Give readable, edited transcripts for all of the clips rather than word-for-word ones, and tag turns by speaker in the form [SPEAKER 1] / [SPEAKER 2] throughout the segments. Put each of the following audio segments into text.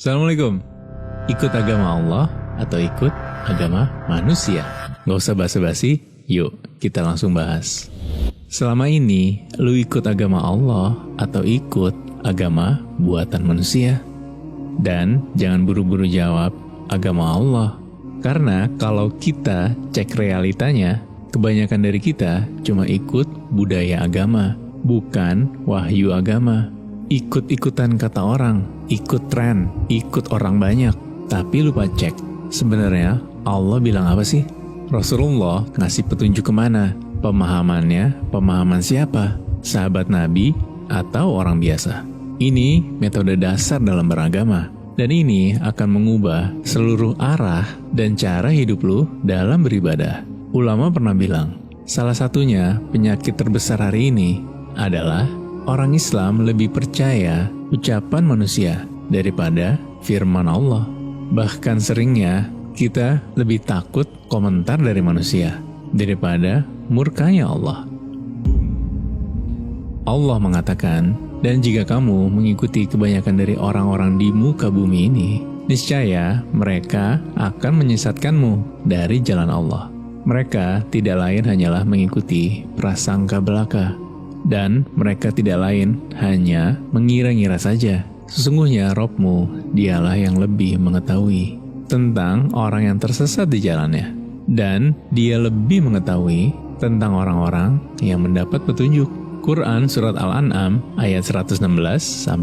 [SPEAKER 1] Assalamualaikum. Ikut agama Allah atau ikut agama manusia? Gak usah basa-basi, yuk kita langsung bahas. Selama ini, lu ikut agama Allah atau ikut agama buatan manusia? Dan jangan buru-buru jawab agama Allah. Karena kalau kita cek realitanya, kebanyakan dari kita cuma ikut budaya agama, bukan wahyu agama. Ikut-ikutan kata orang, ikut tren, ikut orang banyak. Tapi lupa cek, sebenarnya Allah bilang apa sih? Rasulullah ngasih petunjuk kemana? Pemahamannya, pemahaman siapa? Sahabat Nabi atau orang biasa? Ini metode dasar dalam beragama. Dan ini akan mengubah seluruh arah dan cara hidup lu dalam beribadah. Ulama pernah bilang, salah satunya penyakit terbesar hari ini adalah orang Islam lebih percaya ucapan manusia daripada firman Allah. Bahkan seringnya kita lebih takut komentar dari manusia daripada murkanya Allah. Allah mengatakan, dan jika kamu mengikuti kebanyakan dari orang-orang di muka bumi ini, niscaya mereka akan menyesatkanmu dari jalan Allah. Mereka tidak lain hanyalah mengikuti prasangka belaka. Dan mereka tidak lain hanya mengira-ngira saja. Sesungguhnya Robmu, dialah yang lebih mengetahui tentang orang yang tersesat di jalannya. Dan dia lebih mengetahui tentang orang-orang yang mendapat petunjuk. Quran Surat Al-An'am ayat 116-117.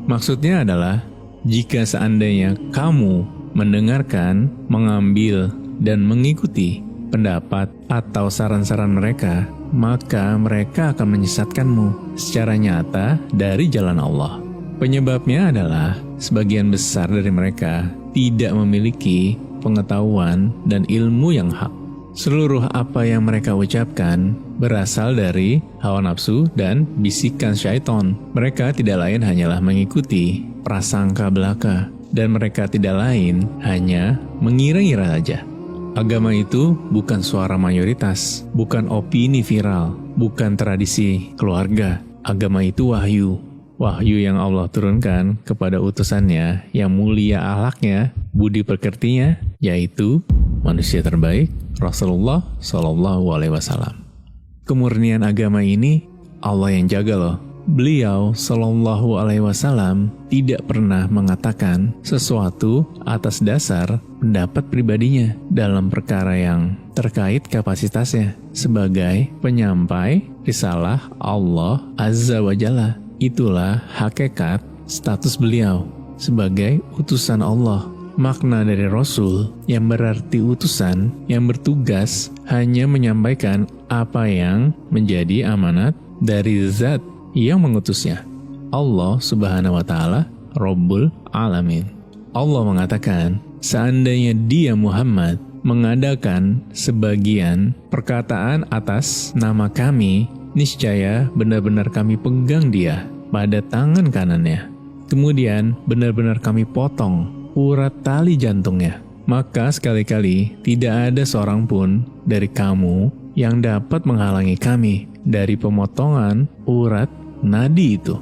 [SPEAKER 1] Maksudnya adalah, jika seandainya kamu mendengarkan, mengambil, dan mengikuti pendapat atau saran-saran mereka, maka mereka akan menyesatkanmu secara nyata dari jalan Allah. Penyebabnya adalah sebagian besar dari mereka tidak memiliki pengetahuan dan ilmu yang hak. Seluruh apa yang mereka ucapkan berasal dari hawa nafsu dan bisikan syaitan. Mereka tidak lain hanyalah mengikuti prasangka belaka, dan mereka tidak lain hanya mengira-ngira saja. Agama itu bukan suara mayoritas, bukan opini viral, bukan tradisi keluarga. Agama itu wahyu. Wahyu yang Allah turunkan kepada utusannya yang mulia akhlaknya, budi pekertinya, yaitu manusia terbaik, Rasulullah SAW. Kemurnian agama ini Allah yang jaga loh. Beliau SAW tidak pernah mengatakan sesuatu atas dasar pendapat pribadinya dalam perkara yang terkait kapasitasnya sebagai penyampai risalah Allah Azza wa Jalla. Itulah hakikat status beliau sebagai utusan Allah. Makna dari Rasul yang berarti utusan yang bertugas hanya menyampaikan apa yang menjadi amanat dari zat yang mengutusnya, Allah Subhanahu wa Ta'ala, Rabbul Alamin. Allah mengatakan, seandainya dia Muhammad mengadakan sebagian perkataan atas nama kami, niscaya benar-benar kami pegang dia pada tangan kanannya. Kemudian benar-benar kami potong urat tali jantungnya. Maka sekali-kali tidak ada seorang pun dari kamu yang dapat menghalangi kami dari pemotongan urat nadi itu.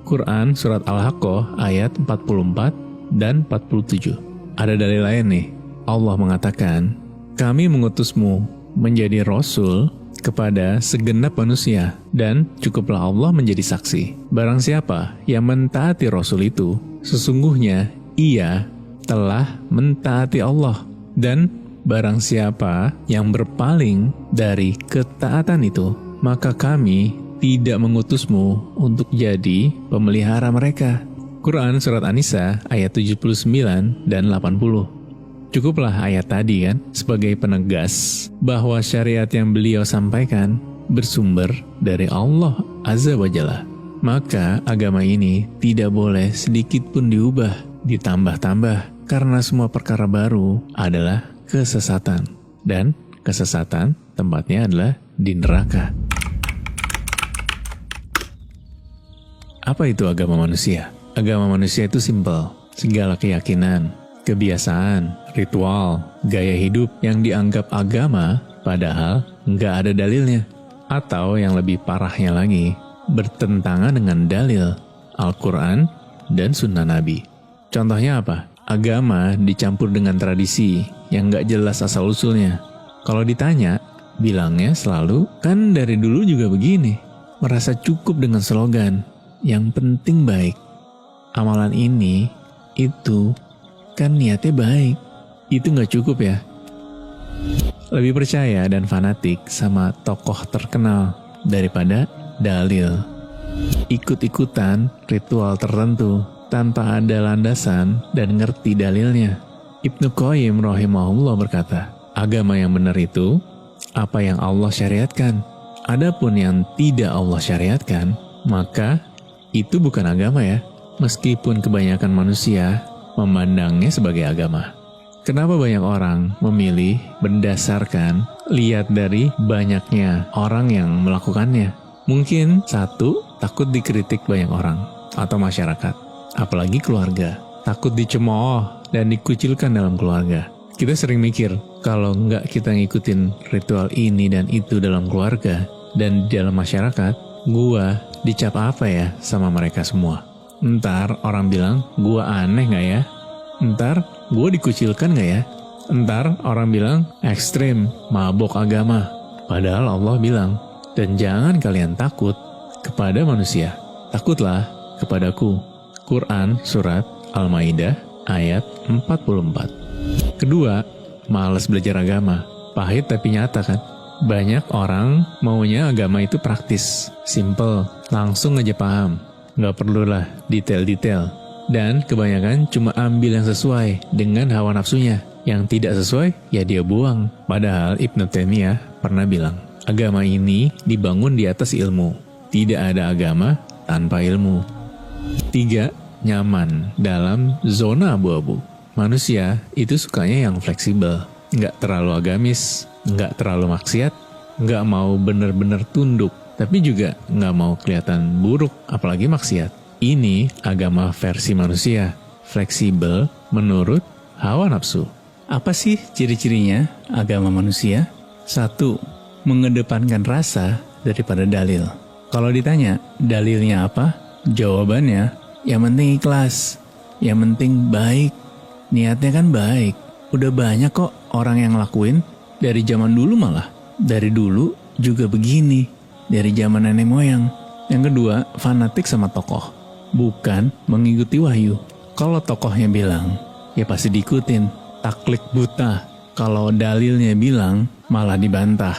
[SPEAKER 1] Quran Surat Al-Haqqah ayat 44 dan 47. Ada dalil lain nih. Allah mengatakan, kami mengutusmu menjadi Rasul kepada segenap manusia, dan cukuplah Allah menjadi saksi. Barang siapa yang mentaati Rasul itu, sesungguhnya ia telah mentaati Allah. Dan barang siapa yang berpaling dari ketaatan itu, maka kami tidak mengutusmu untuk jadi pemelihara mereka. Quran Surat An-Nisa ayat 79 dan 80. Cukuplah ayat tadi kan sebagai penegas bahwa syariat yang beliau sampaikan bersumber dari Allah Azza wa Jalla. Maka agama ini tidak boleh sedikit pun diubah, ditambah-tambah, karena semua perkara baru adalah kesesatan. Dan kesesatan tempatnya adalah di neraka. Apa itu agama manusia? Agama manusia itu simpel. Segala keyakinan, kebiasaan, ritual, gaya hidup yang dianggap agama padahal nggak ada dalilnya. Atau yang lebih parahnya lagi, bertentangan dengan dalil Al-Quran dan sunnah Nabi. Contohnya apa? Agama dicampur dengan tradisi yang gak jelas asal-usulnya. Kalau ditanya, bilangnya selalu, kan dari dulu juga begini. Merasa cukup dengan slogan, yang penting baik. Amalan ini, itu, kan niatnya baik. Itu gak cukup ya. Lebih percaya dan fanatik sama tokoh terkenal daripada dalil. Ikut-ikutan ritual tertentu tanpa ada landasan dan ngerti dalilnya. Ibnu Qayyim rahimahullah berkata, agama yang benar itu apa yang Allah syariatkan. Adapun yang tidak Allah syariatkan, maka itu bukan agama ya. Meskipun kebanyakan manusia memandangnya sebagai agama. Kenapa banyak orang memilih berdasarkan lihat dari banyaknya orang yang melakukannya? Mungkin satu, takut dikritik banyak orang atau masyarakat, apalagi keluarga. Takut dicemooh dan dikucilkan dalam keluarga. Kita sering mikir, kalau nggak kita ngikutin ritual ini dan itu dalam keluarga dan di dalam masyarakat, gua dicap apa ya sama mereka semua? Ntar orang bilang, gua aneh nggak ya? Ntar gue dikucilkan gak ya? Ntar orang bilang ekstrim, mabok agama. Padahal Allah bilang, dan jangan kalian takut kepada manusia. Takutlah kepadaku. Quran Surat Al-Maidah ayat 44. Kedua, malas belajar agama. Pahit tapi nyata kan? Banyak orang maunya agama itu praktis, simple, langsung aja paham. Gak perlulah detail-detail. Dan kebanyakan cuma ambil yang sesuai dengan hawa nafsunya. Yang tidak sesuai, ya dia buang. Padahal Ibnu Taimiyah pernah bilang, agama ini dibangun di atas ilmu. Tidak ada agama tanpa ilmu. 3. Nyaman dalam zona abu-abu. Manusia itu sukanya yang fleksibel. Nggak terlalu agamis, nggak terlalu maksiat, nggak mau bener-bener tunduk. Tapi juga nggak mau kelihatan buruk, apalagi maksiat. Ini agama versi manusia, fleksibel menurut hawa nafsu. Apa sih ciri-cirinya agama manusia? 1. Mengedepankan rasa daripada dalil. Kalau ditanya, dalilnya apa? Jawabannya, yang penting ikhlas, yang penting baik. Niatnya kan baik. Udah banyak kok orang yang lakuin dari zaman dulu malah. Dari dulu juga begini, dari zaman nenek moyang. Yang kedua, fanatik sama tokoh. Bukan mengikuti wahyu. Kalau tokohnya bilang, ya pasti diikutin. Taklid buta. Kalau dalilnya bilang, malah dibantah.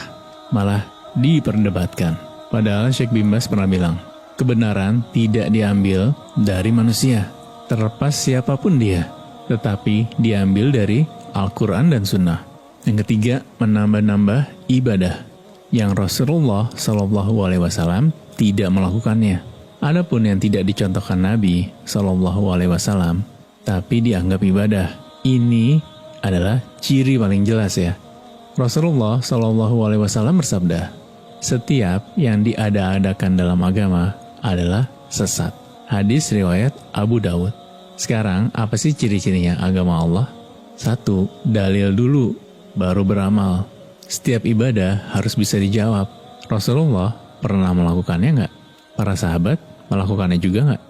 [SPEAKER 1] Malah diperdebatkan. Padahal Syekh bin Baz pernah bilang, kebenaran tidak diambil dari manusia, terlepas siapapun dia, tetapi diambil dari Al-Quran dan Sunnah. Yang ketiga, menambah-nambah ibadah yang Rasulullah SAW tidak melakukannya. Adapun yang tidak dicontohkan Nabi SAW, tapi dianggap ibadah. Ini adalah ciri paling jelas ya. Rasulullah SAW bersabda, setiap yang diada-adakan dalam agama adalah sesat. Hadis riwayat Abu Dawud. Sekarang apa sih ciri-cirinya agama Allah? 1. Dalil dulu, baru beramal. Setiap ibadah harus bisa dijawab. Rasulullah pernah melakukannya nggak? Para sahabat melakukannya juga nggak?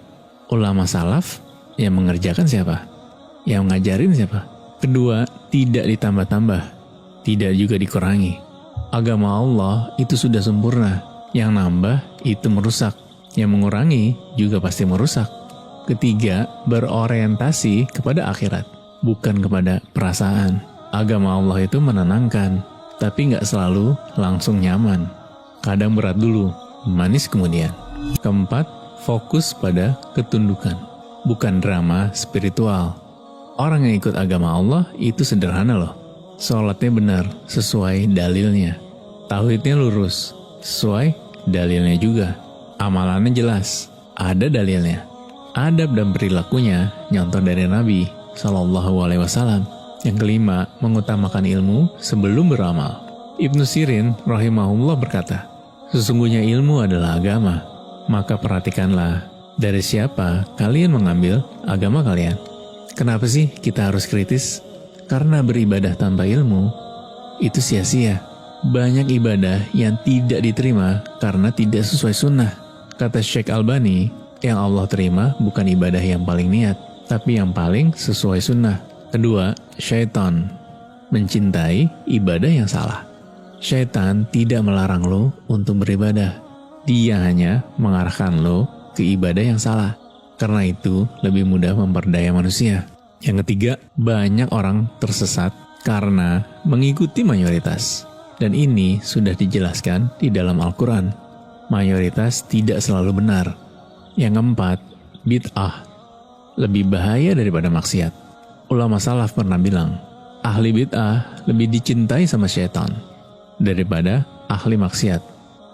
[SPEAKER 1] Ulama salaf yang mengerjakan siapa? Yang ngajarin siapa? Kedua, tidak ditambah-tambah, tidak juga dikurangi. Agama Allah itu sudah sempurna. Yang nambah itu merusak. Yang mengurangi juga pasti merusak. Ketiga, berorientasi kepada akhirat, bukan kepada perasaan. Agama Allah itu menenangkan, tapi nggak selalu langsung nyaman. Kadang berat dulu, manis kemudian. Keempat, fokus pada ketundukan, bukan drama spiritual. Orang yang ikut agama Allah itu sederhana loh. Sholatnya benar, sesuai dalilnya. Tauhidnya lurus, sesuai dalilnya juga. Amalannya jelas, ada dalilnya. Adab dan perilakunya nyontoh dari Nabi SAW. Yang kelima, mengutamakan ilmu sebelum beramal. Ibnu Sirin rahimahullah berkata, sesungguhnya ilmu adalah agama. Maka perhatikanlah dari siapa kalian mengambil agama kalian. Kenapa sih kita harus kritis? Karena beribadah tanpa ilmu itu sia-sia. Banyak ibadah yang tidak diterima karena tidak sesuai sunnah. Kata Syekh Albani, Yang Allah terima bukan ibadah yang paling niat, tapi yang paling sesuai sunnah. Kedua, syaitan mencintai ibadah yang salah. Syaitan tidak melarang lo untuk beribadah. Dia hanya mengarahkan lo ke ibadah yang salah. Karena itu lebih mudah memperdaya manusia. Yang ketiga, banyak orang tersesat karena mengikuti mayoritas. Dan ini sudah dijelaskan di dalam Al-Quran. Mayoritas tidak selalu benar. Yang keempat, bid'ah. Lebih bahaya daripada maksiat. Ulama salaf pernah bilang, ahli bid'ah lebih dicintai sama syaitan daripada ahli maksiat.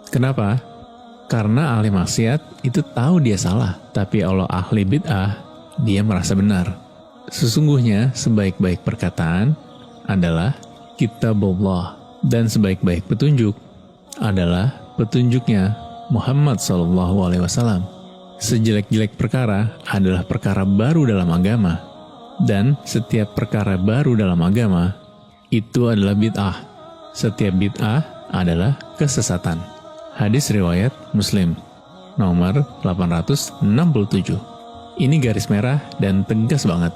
[SPEAKER 1] Kenapa? Karena ahli maksiat itu tahu dia salah, tapi Allah ahli bid'ah, dia merasa benar. Sesungguhnya sebaik-baik perkataan adalah kitabullah, dan sebaik-baik petunjuk adalah petunjuknya Muhammad SAW. Sejelek-jelek perkara adalah perkara baru dalam agama, dan setiap perkara baru dalam agama itu adalah bid'ah. Setiap bid'ah adalah kesesatan. Hadis riwayat Muslim nomor 867. Ini garis merah dan tegas banget.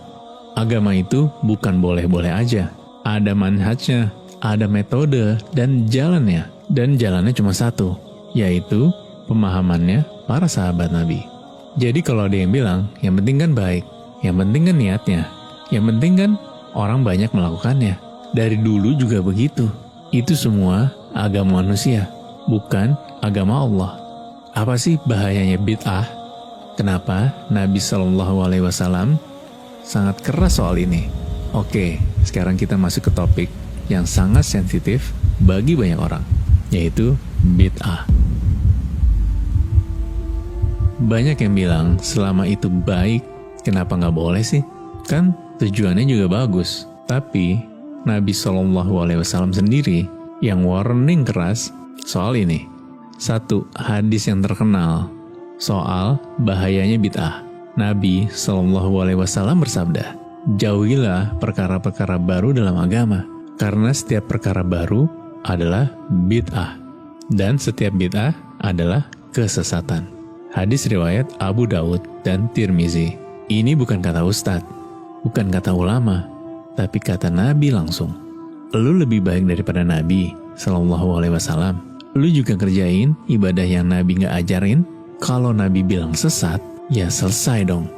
[SPEAKER 1] Agama itu bukan boleh-boleh aja. Ada manhajnya, ada metode dan jalannya. Dan jalannya cuma satu, yaitu pemahamannya para sahabat Nabi. Jadi kalau ada yang bilang, yang penting kan baik, yang penting kan niatnya, yang penting kan orang banyak melakukannya. Dari dulu juga begitu. Itu semua agama manusia, bukan agama Allah. Apa sih bahayanya bid'ah? Kenapa Nabi SAW sangat keras soal ini? Oke, sekarang kita masuk ke topik yang sangat sensitif bagi banyak orang, yaitu bid'ah. Banyak yang bilang selama itu baik, kenapa nggak boleh sih? Kan tujuannya juga bagus. Tapi Nabi SAW sendiri yang warning keras soal ini. Satu hadis yang terkenal soal bahayanya bid'ah. Nabi SAW bersabda, jauhilah perkara-perkara baru dalam agama, karena setiap perkara baru adalah bid'ah, dan setiap bid'ah adalah kesesatan. Hadis riwayat Abu Daud dan Tirmizi. Ini bukan kata ustadz, bukan kata ulama, tapi kata Nabi langsung. Lu lebih baik daripada Nabi SAW. Lu juga kerjain ibadah yang Nabi gak ajarin. Kalau Nabi bilang sesat, ya selesai dong.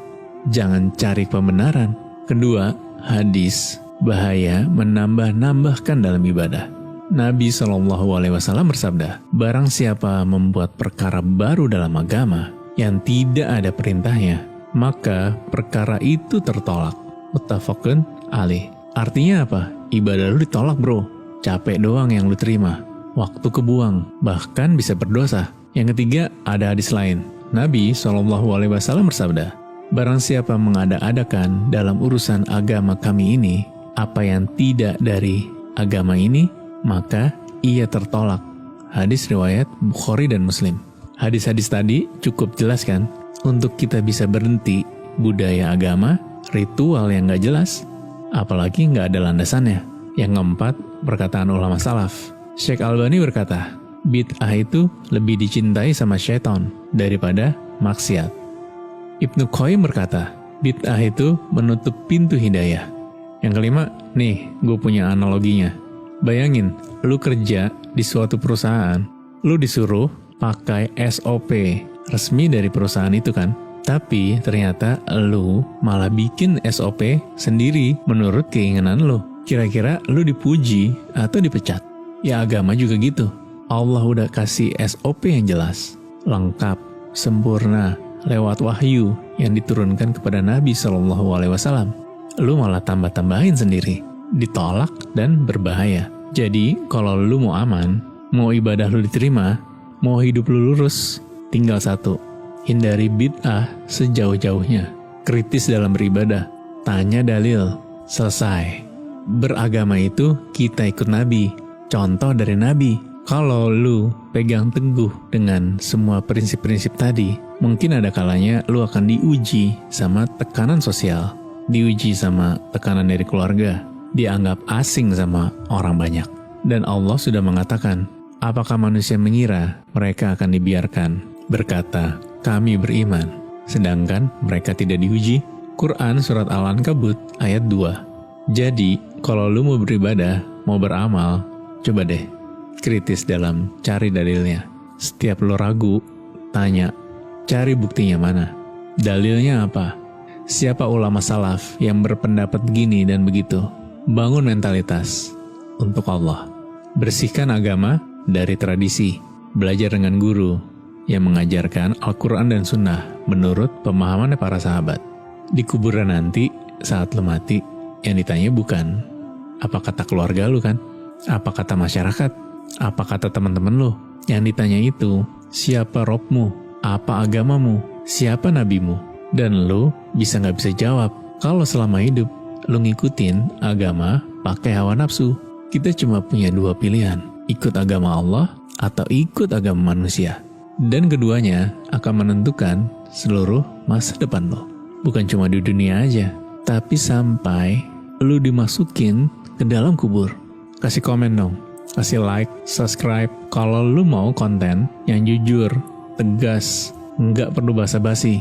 [SPEAKER 1] Jangan cari pembenaran. Kedua, hadis bahaya menambah-nambahkan dalam ibadah. Nabi SAW bersabda, barang siapa membuat perkara baru dalam agama yang tidak ada perintahnya, maka perkara itu tertolak. Muttafaqun alaih. Artinya apa? Ibadah lu ditolak bro. Capek doang yang lu terima. Waktu kebuang, bahkan bisa berdosa. Yang ketiga, ada hadis lain. Nabi SAW bersabda, barang siapa mengada-adakan dalam urusan agama kami ini, apa yang tidak dari agama ini, maka ia tertolak. Hadis riwayat Bukhari dan Muslim. Hadis-hadis tadi cukup jelas kan? Untuk kita bisa berhenti budaya agama, ritual yang gak jelas, apalagi gak ada landasannya. Yang keempat, perkataan ulama salaf. Syekh Albani berkata, bid'ah itu lebih dicintai sama syaitan daripada maksiat. Ibnu Qayyim berkata, bid'ah itu menutup pintu hidayah. Yang kelima, nih gue punya analoginya. Bayangin, lu kerja di suatu perusahaan, lu disuruh pakai SOP resmi dari perusahaan itu kan? Tapi ternyata lu malah bikin SOP sendiri menurut keinginan lu. Kira-kira lu dipuji atau dipecat? Ya agama juga gitu. Allah udah kasih SOP yang jelas, lengkap, sempurna, lewat wahyu yang diturunkan kepada Nabi SAW. Lu malah tambah-tambahin sendiri, ditolak dan berbahaya. Jadi kalau lu mau aman, mau ibadah lu diterima, mau hidup lu lurus, tinggal satu, hindari bid'ah sejauh-jauhnya. Kritis dalam beribadah, tanya dalil, selesai. Beragama itu kita ikut Nabi, contoh dari Nabi. Kalau lu pegang teguh dengan semua prinsip-prinsip tadi, mungkin ada kalanya lu akan diuji sama tekanan sosial, diuji sama tekanan dari keluarga, dianggap asing sama orang banyak. Dan Allah sudah mengatakan, apakah manusia mengira mereka akan dibiarkan berkata, kami beriman, sedangkan mereka tidak diuji? Quran Surat Al-Ankabut ayat 2. Jadi, kalau lu mau beribadah, mau beramal, coba deh kritis dalam cari dalilnya. Setiap lo ragu, tanya, cari buktinya mana? Dalilnya apa? Siapa ulama salaf yang berpendapat gini dan begitu? Bangun mentalitas untuk Allah. Bersihkan agama dari tradisi. Belajar dengan guru yang mengajarkan Al-Quran dan Sunnah menurut pemahaman para sahabat. Di kuburan nanti, saat lo mati, yang ditanya bukan apa kata keluarga lu kan? Apa kata masyarakat? Apa kata teman-teman lu? Yang ditanya itu, siapa Robmu? Apa agamamu? Siapa nabimu? Dan lu nggak bisa jawab kalau selama hidup lu ngikutin agama pakai hawa nafsu. Kita cuma punya dua pilihan, ikut agama Allah atau ikut agama manusia. Dan keduanya akan menentukan seluruh masa depan lo. Bukan cuma di dunia aja, tapi sampai lu dimasukin ke dalam kubur. Kasih komen dong, kasih like, subscribe kalau lu mau konten yang jujur, tegas, nggak perlu basa-basi,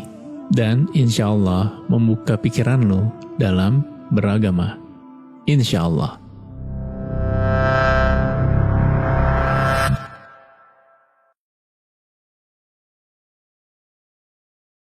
[SPEAKER 1] dan insya Allah membuka pikiran lu dalam beragama. Insya Allah.